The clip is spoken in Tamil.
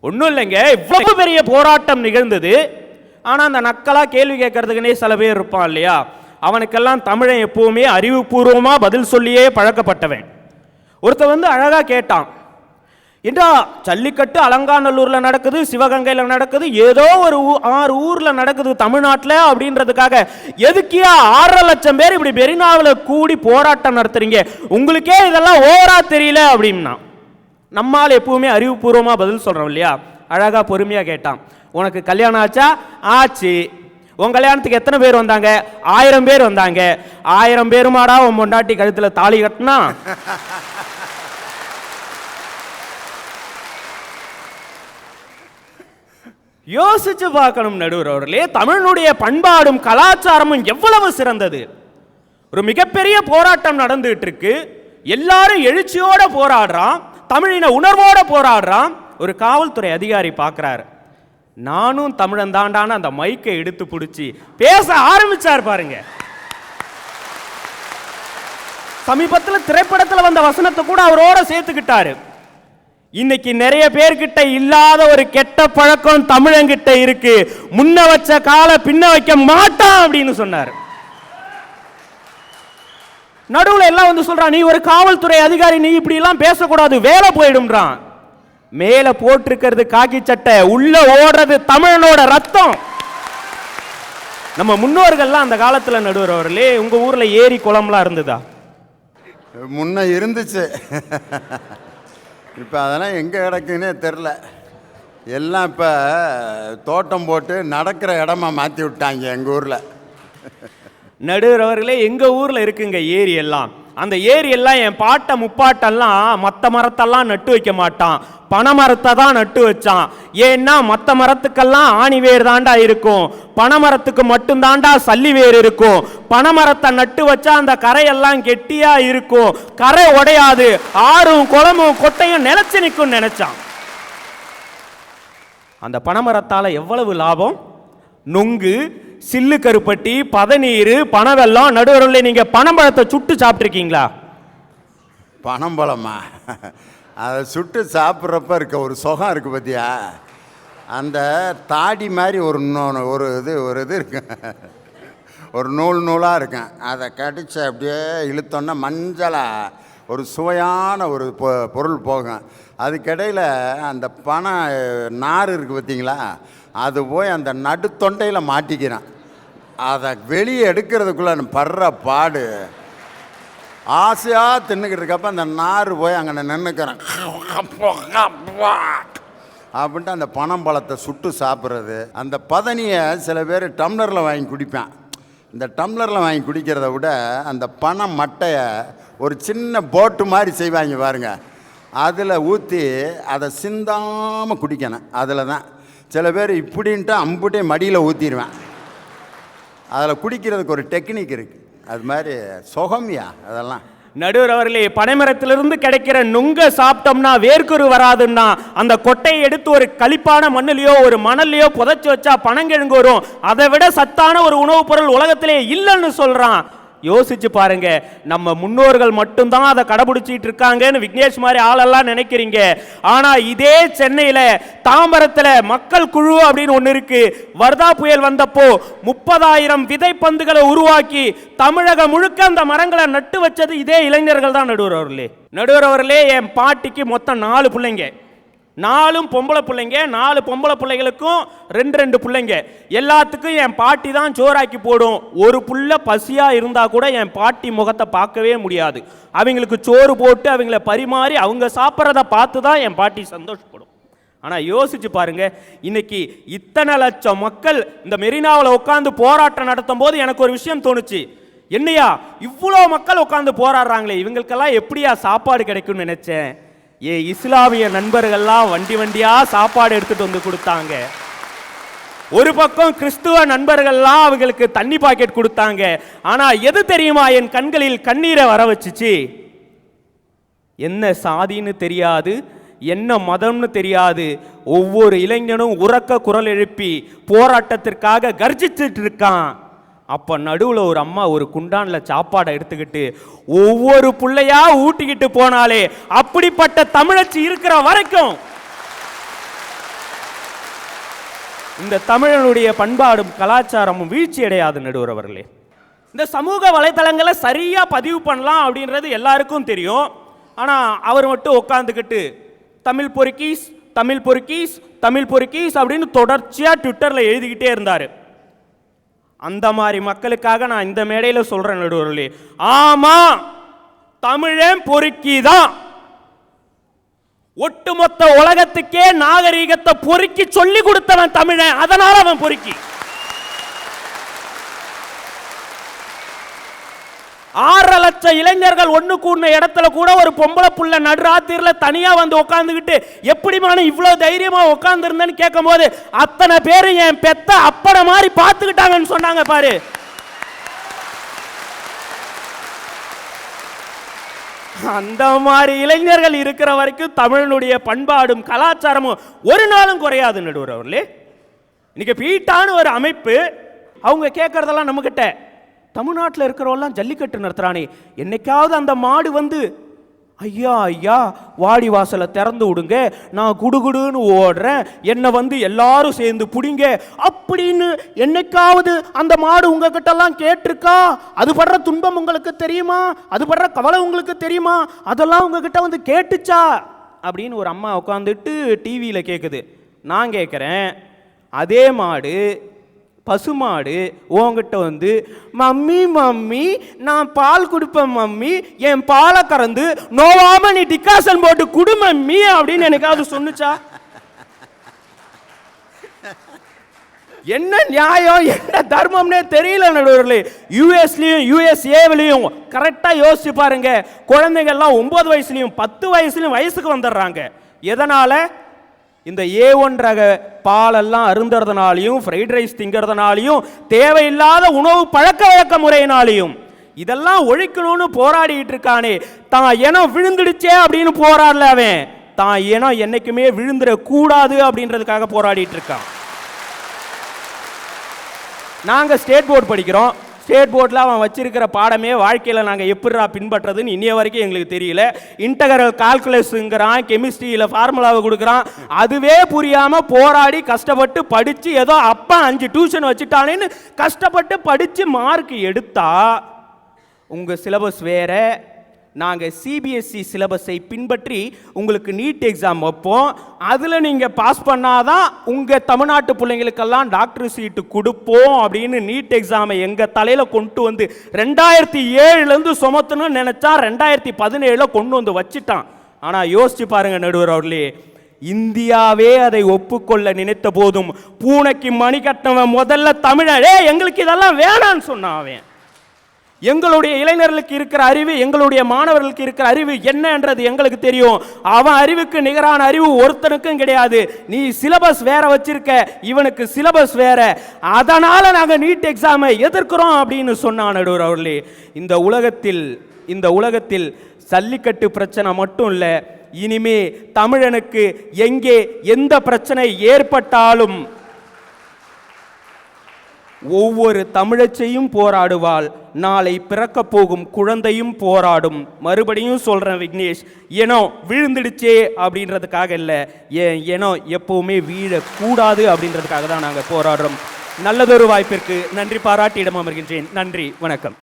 ஒன்றும் இல்லைங்க, இவ்வளவு பெரிய போராட்டம் நிகழ்ந்தது. ஆனால் அந்த நக்கலா கேள்வி கேட்கறதுக்குன்னே சில பேர் இருப்பான் இல்லையா, அவனுக்கெல்லாம் தமிழன் எப்பவுமே அறிவுபூர்வமாக பதில் சொல்லியே பழக்கப்பட்டவன். ஒருத்தர் அழகாக கேட்டான், ஏண்டா ஜல்லிக்கட்டு அலங்காநல்லூரில் நடக்குது, சிவகங்கையில் நடக்குது, ஏதோ ஒரு 6 ஊரில் நடக்குது தமிழ்நாட்டில் அப்படின்றதுக்காக எதுக்கியா 6.5 லட்சம் பேர் இப்படி மெரினாவில் கூடி போராட்டம் நடத்துறீங்க, உங்களுக்கே இதெல்லாம் ஓவரா தெரியல அப்படின்னா. நம்மால் எப்பவுமே அறிவுபூர்வமாக பதில் சொல்கிறோம் இல்லையா. அழகாக பொறுமையாக கேட்டான், உனக்கு கல்யாணம் ஆச்சா? ஆச்சு. உன் கல்யாணத்துக்கு எத்தனை பேர் வந்தாங்க? 1000 பேர் வந்தாங்க. 1000 பேருமாடா உன் பொண்டாட்டி கழுத்தில் தாலி கட்டினா? யோசிச்சு பார்க்கணும் நடுவர் அவர்களே, தமிழனுடைய பண்பாடும் கலாச்சாரமும் எவ்வளவு சிறந்தது. ஒரு மிகப்பெரிய போராட்டம் நடந்துட்டு இருக்கு, எல்லாரும் எழுச்சியோட போராடுறான், தமிழின உணர்வோட போராடுறான். ஒரு காவல்துறை அதிகாரி பார்க்கிறாரு, நானும் தமிழன் தாண்டான அந்த மைக்கை எடுத்து பிடிச்சி பேச ஆரம்பிச்சார் பாருங்க. சமீபத்தில் திரைப்படத்தில் வந்த வசனத்தை கூட அவரோட சேர்த்துக்கிட்டாரு. இன்னைக்கு நிறைய பேர்கிட்ட இல்லாத ஒரு கெட்ட பழக்கம் தமிழங்கிட்ட இருக்கு, முன்ன வச்ச கால பின்ன வைக்க மாட்டான் அப்படின்னு சொன்னார். நடுவுல எல்லாம் சொல்றான், நீ ஒரு காவல்துறை அதிகாரி, நீ இப்படி எல்லாம் பேசக்கூடாது, வேலை போயிடும்ன்றான். மேல போட்டிருக்கிறது காக்கி சட்டை, உள்ள ஓடுறது தமிழனோட ரத்தம். நம்ம முன்னோர்கள்லாம் அந்த காலத்துல நடுவர் அவர்களே, உங்க ஊர்ல ஏரி குளம்லாம் இருந்ததா? முன்ன இருந்துச்சு, இப்போ அதெல்லாம் எங்கே கிடக்குன்னே தெரில. எல்லாம் இப்போ தோட்டம் போட்டு நடக்கிற இடமா மாற்றி விட்டாங்க எங்கள் ஊரில். நடுவர் அவர்களே, எங்கள் ஊரில் இருக்குங்க ஏரி எல்லாம். அந்த ஏரி எல்லாம் என் பாட்டை முப்பாட்டெல்லாம் மற்ற மரத்தெல்லாம் நட்டு வைக்க மாட்டான், பனை மரத்தை தான் நட்டு வச்சான். ஏன்னா மற்ற மரத்துக்கெல்லாம் ஆணி வேர் தாண்டா இருக்கும், பனை மரத்துக்கு மட்டும் தாண்டா சல்லி வேர் இருக்கும். பனை மரத்தை நட்டு வச்சா அந்த கரையெல்லாம் கெட்டியா இருக்கும், கரை உடையாது, ஆறும் குளமும் கொட்டையும் நிலைச்சு நிற்கும் நினைச்சான். அந்த பனைமரத்தால எவ்வளவு லாபம், நொங்கு, சில்லு கருப்பட்டி, பதநீர், பனவெல்லம். நடுவரில் நீங்க பனம்பழத்தை சுட்டு சாப்பிட்ருக்கீங்களா? பனம்பழமா? அதை சுட்டு சாப்பிட்றப்ப இருக்க ஒரு சுகம் இருக்குது பார்த்தியா, அந்த தாடி மாதிரி ஒரு இது இருக்கு, ஒரு நூலாக இருக்கும், அதை கடிச்சு அப்படியே இழுத்தோன்னா மஞ்சளாக ஒரு சுவையான ஒரு பொருள் போகும். அதுக்கிடையில் அந்த பனை நார் இருக்குது பார்த்தீங்களா, அது போய் அந்த நடுத்தொண்டையில் மாட்டிக்கிறான். அதை வெளியே எடுக்கிறதுக்குள்ளே படுற பாடு, ஆசையாக தின்னுக்கிட்டு இருக்கப்ப அந்த நார் போய் அங்கே நின்றுக்கிறேன் அப்படின்ட்டு அந்த பனம்பழத்தை சுட்டு சாப்பிட்றது. அந்த பதனியை சில பேர் டம்ளரில் வாங்கி குடிப்பேன். இந்த டம்ளரில் வாங்கி குடிக்கிறத விட அந்த பனை மட்டையை ஒரு சின்ன போட்டு மாதிரி செய்வாங்க பாருங்க, அதில் ஊற்றி அதை சிந்தாமல் குடிக்கணும். அதில் தான் சில பேர் இப்படின்ட்டு அம்புட்டே மடியில் ஊற்றிடுவேன். அதில் குடிக்கிறதுக்கு ஒரு டெக்னிக் இருக்குது, அது மாதிரி சுகமியா அதெல்லாம். நடுவர் அவர்களே, பனைமரத்திலிருந்து கிடைக்கிற நுங்க சாப்பிட்டோம்னா வேர்க்குரு வராதுன்னா, அந்த கொட்டையை எடுத்து ஒரு களிப்பான மண்ணிலையோ ஒரு மணல்லையோ புதைச்சி வச்சா பனங்கிழங்கு வரும். அதை விட சத்தான ஒரு உணவுப் பொருள் உலகத்திலே இல்லைன்னு சொல்றான். யோசிச்சு பாருங்க, நம்ம முன்னோர்கள் மட்டும்தான் அதை கடைபிடிச்சிட்டு இருக்காங்கன்னு விக்னேஷ் மாதிரி ஆளெல்லாம் நினைக்கிறீங்க. ஆனா இதே சென்னையில தாம்பரத்துல மக்கள் குழு அப்படின்னு ஒண்ணு இருக்கு. வர்தா புயல் வந்தப்போ 30,000 விதைப்பந்துகளை உருவாக்கி தமிழகம் முழுக்க அந்த மரங்களை நட்டு வச்சது இதே இளைஞர்கள் தான். நடுவர் அவர்களே, என் பாட்டிக்கு மொத்தம் 4 பிள்ளைங்க, 4 பொம்பளை பிள்ளைங்க. 4 பொம்பளை பிள்ளைகளுக்கும் 2 பிள்ளைங்க. எல்லாத்துக்கும் என் பாட்டி தான் சோறாக்கி போடும். ஒரு புள்ள பசியா இருந்தா கூட என் பாட்டி முகத்தை பார்க்கவே முடியாது. அவங்களுக்கு சோறு போட்டு அவங்கள பரிமாறி அவங்க சாப்பிட்றத பார்த்து தான் என் பாட்டி சந்தோஷப்படும். ஆனால் யோசிச்சு பாருங்க, இன்னைக்கு இத்தனை லட்சம் மக்கள் இந்த மெரினாவில் உட்காந்து போராட்டம் நடத்தும் போது எனக்கு ஒரு விஷயம் தோணுச்சு. என்னையா இவ்வளோ மக்கள் உட்காந்து போராடுறாங்களே, இவங்களுக்கெல்லாம் எப்படியா சாப்பாடு கிடைக்கும்னு நினைச்சேன். இஸ்லாமிய நண்பர்கள்லாம் வண்டி வண்டியா சாப்பாடு எடுத்துட்டு வந்து கொடுத்தாங்க. ஒரு பக்கம் கிறிஸ்துவ நண்பர்கள்லாம் அவங்களுக்கு தண்ணி பாக்கெட் கொடுத்தாங்க. ஆனா எது தெரியுமா என் கண்களில் கண்ணீரை வர வச்சுச்சு? என்ன சாதின்னு தெரியாது, என்ன மதம்னு தெரியாது, ஒவ்வொரு இளைஞனும் உரக்க குரல் எழுப்பி போராட்டத்திற்காக கர்ஜிச்சுட்டு இருக்கான். அப்ப நடுவுல ஒரு அம்மா ஒரு குண்டான்ல சாப்பாடை எடுத்துக்கிட்டு ஒவ்வொரு புள்ளையா ஊட்டிக்கிட்டு போனாலே, அப்படிப்பட்ட தமிழச்சி இருக்கிற வரைக்கும் இந்த தமிழனுடைய பண்பாடும் கலாச்சாரமும் வீழ்ச்சி அடையாது நடுவர் அவர்களே. இந்த சமூக வலைதளங்களை சரியா பதிவு பண்ணலாம் அப்படின்றது எல்லாருக்கும் தெரியும். ஆனா அவர் மட்டும் உட்காந்துக்கிட்டு தமிழ் பொறுக்கீஸ் தமிழ் பொறுக்கீஸ் தமிழ் பொறுக்கீஸ் அப்படின்னு தொடர்ச்சியா ட்விட்டர்ல எழுதிக்கிட்டே இருந்தாரு. அந்த மாதிரி மக்களுக்காக நான் இந்த மேடையில் சொல்றேன் நடுவர்களே, ஆமா தமிழன் பொறுக்கிதான். ஒட்டுமொத்த உலகத்துக்கே நாகரீகத்தை பொறுக்கி சொல்லி கொடுத்தவன் தமிழன், அதனால அவன் பொறுக்கி. 6 லட்சம் இளைஞர்கள் ஒண்ணு கூடின இடத்துல கூட ஒரு பொம்பளை புள்ள நடுராத்திரில தனியா வந்து உட்கார்ந்துகிட்டு எப்படிமான இவ்வளவு தைரியமா உட்கார்ந்து இருந்தேன்னு கேட்கும் போது அத்தனை பேரும் என் பெத்த அப்பட மாதிரி பார்த்துக்கிட்டாங்கன்னு சொன்னாங்க பாரு. அந்த மாதிரி இளைஞர்கள் இருக்கிற வரைக்கும் தமிழனுடைய பண்பாடும் கலாச்சாரமும் ஒரு நாளும் குறையாது நடுவர் அவர்களே. இன்னைக்கு பீட்டான ஒரு அமைப்பு அவங்க கேட்கறதெல்லாம் நம்ம கிட்ட, தமிழ்நாட்டில் இருக்கிறவெல்லாம் ஜல்லிக்கட்டு நடத்துறானே, என்னைக்காவது அந்த மாடு வந்து ஐயா ஐயா வாடி வாசலை திறந்து விடுங்க, நான் குடுகுடுன்னு ஓடுறேன், என்னை வந்து எல்லாரும் சேர்ந்து பிடிங்க அப்படின்னு என்னைக்காவது அந்த மாடு உங்ககிட்ட எல்லாம் கேட்டிருக்கா? அது படுற துன்பம் உங்களுக்கு தெரியுமா? அது படுற கவலை உங்களுக்கு தெரியுமா? அதெல்லாம் உங்ககிட்ட வந்து கேட்டுச்சா அப்படின்னு ஒரு அம்மா உட்காந்துட்டு டிவியில் கேட்குது. நான் கேட்குறேன், அதே மாடு பசுமாடு உங்ககிட்ட வந்து மம்மி மம்மி நான் பால் கொடுப்பேன் மம்மி, என் பாலை கறந்து நோவாம நீ டிகாசன் போட்டு குடு மம்மி அப்படின்னு எனக்காவது சொன்னுச்சா? என்ன நியாயம் என்ன தர்மம்னே தெரியல நடுவர்களே. யூஎஸ்லயும் யூஎஸ்ஏவிலையும் கரெக்டா யோசிச்சு பாருங்க, குழந்தைங்க எல்லாம் 9 வயசுலயும் 10 வயசுலயும் வயசுக்கு வந்துடுறாங்க. எதனால? இந்த A1 ரக பாலெல்லாம் அருந்துறதுனாலையும் ஃப்ரைட் ரைஸ் திங்கிறதுனாலையும் தேவையில்லாத உணவு பழக்க வழக்க முறையினாலையும் இதெல்லாம் ஒழிக்கணும்னு போராடிட்டு இருக்கானே. தான் இனம் விழுந்துடுச்சே அப்படின்னு போராடல, அவன் தான் இனம் என்னைக்குமே விழுந்துட கூடாது அப்படின்றதுக்காக போராடிட்டு இருக்கான். நாங்க ஸ்டேட் போர்டு படிக்கிறோம். ஸ்டேட் போர்டில் அவன் வச்சிருக்கிற பாடமே வாழ்க்கையில் நாங்கள் எப்படிரா பின்பற்றதுன்னு இன்னைய வரைக்கும் எங்களுக்கு தெரியல. இன்டகரல் கால்குலஸ்ங்கிறான், கெமிஸ்ட்ரியில் ஃபார்முலாவை கொடுக்குறான், அதுவே புரியாமல் போராடி கஷ்டப்பட்டு படித்து ஏதோ அப்பா 5 டியூஷன் வச்சுட்டானேன்னு கஷ்டப்பட்டு படித்து மார்க் எடுத்தா உங்கள் சிலபஸ் வேற. நாங்கள் சிபிஎஸ்சி சிலபஸை பின்பற்றி உங்களுக்கு நீட் எக்ஸாம் வைப்போம், அதில் நீங்கள் பாஸ் பண்ணாதான் உங்கள் தமிழ்நாட்டு பிள்ளைங்களுக்கெல்லாம் டாக்டர் சீட்டு கொடுப்போம் அப்படின்னு நீட் எக்ஸாமை எங்கள் தலையில் கொண்டு வந்து 2007 சுமத்தணும்னு நினச்சா 2017 கொண்டு வந்து வச்சுட்டான். ஆனால் யோசிச்சு பாருங்க நடுவர் அவர்களே, இந்தியாவே அதை ஒப்புக்கொள்ள நினைத்த போதும் பூனைக்கு மணி கட்டினவன் முதல்ல தமிழே எங்களுக்கு இதெல்லாம் வேணான்னு சொன்னான். அவன் எங்களுடைய இளைஞர்களுக்கு இருக்கிற அறிவு, எங்களுடைய மாணவர்களுக்கு இருக்கிற அறிவு என்னன்றது எங்களுக்கு தெரியும். அவன் அறிவுக்கு நிகரான அறிவு ஒருத்தனுக்கும் கிடையாது. நீ சிலபஸ் வேற வச்சிருக்க, இவனுக்கு சிலபஸ் வேற, அதனால நாங்க நீட் எக்ஸாமை எதிர்க்கிறோம் அப்படின்னு சொன்னான் நடுவர் அவர்களே. இந்த உலகத்தில் ஜல்லிக்கட்டு பிரச்சனை மட்டும் இல்ல, இனிமே தமிழனுக்கு எங்கே எந்த பிரச்சனை ஏற்பட்டாலும் ஒவ்வொரு தமிழச்சையும் போராடுவாள், நாளை பிறக்க போகும் குழந்தையும் போராடும். மறுபடியும் சொல்றேன் விக்னேஷ், ஏனோ விழுந்துடுச்சே அப்படின்றதுக்காக இல்லை, ஏனோ எப்பவுமே வீழக்கூடாது அப்படின்றதுக்காக தான் நாங்கள் போராடுறோம். நல்லதொரு வாய்ப்பிற்கு நன்றி பாராட்டி இடம் அமர்கின்றேன். நன்றி, வணக்கம்.